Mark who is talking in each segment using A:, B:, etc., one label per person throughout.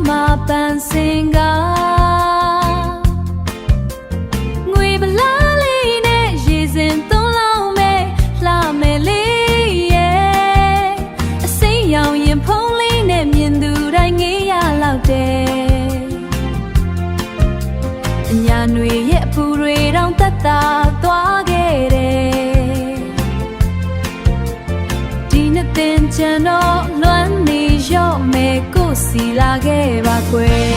A: မှာပန်းစင်ကငွေပလားလေးနဲ့ရေစင်သွန်းလောင်းမဲ့လှမဲ့လေးရဲ့အစိမ်းရောင်ရင်ဖုံးလေးနဲ့မြင်သူတိုင်းငေးရလောက်တယ်အညာຫນွေရဲ့အပူတွေတောင်သက်သာသွားခဲ့တယ်ဒီနှစ်သင်ချန်တော့လွမ်းနေရော့မယ်ကိုစီလာခဲ့ပါကွယ်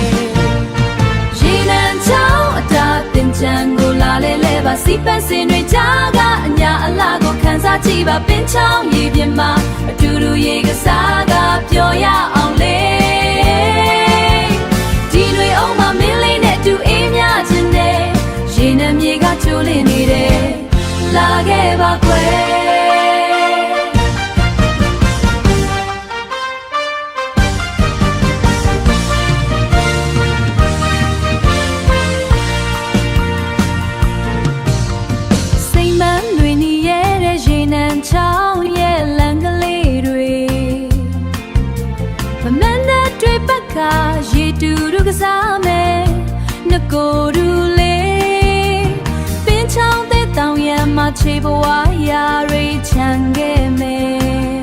A: ရေနံချောင်းအတားတင်ချန်ကိုလာလဲပါစီပန်းစင်တွေကြားကအညာအလှကိုခန်းစားကြည့်ပါပင်ချောင်းရေပြင်မှာအတူတူရေကစားကပျော်ရအောင်လေဒီတွေအောင်မမင်းလေးနဲ့တူအေးမြခြင်းနဲ့ရေနံမြေကချိုးလင်းနေတယ်လာခဲ့ပါကွယ်ချောင်းရဲ့လမ်းကလေးတွေမမန်းတဲ့တွေပတ်ကရေတူတူကစားမယ်ငကိုယ်တူလေးပင်ချောင်းတဲ့တောင်ရံမှာခြေဘဝရာရိချန်ခဲ့မယ်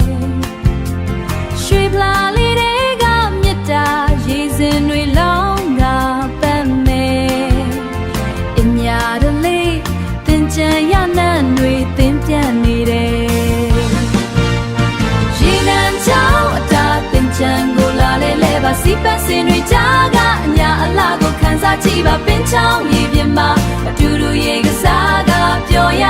A: ရွှေပလာလေးတွေကမြတ်တာရေစင်တွေလောင်းကပတ်မယ်အညာတလေးတင်ကြံရနံ့တွေတင်ပြတ်နေတယ်စီပန်းစင်တွေကြားကအညာအလှကိုခန်းစားကြည့်ပါပင်ချောင်းရေပြင်မှာအတူတူရေကစားကပျော်ရ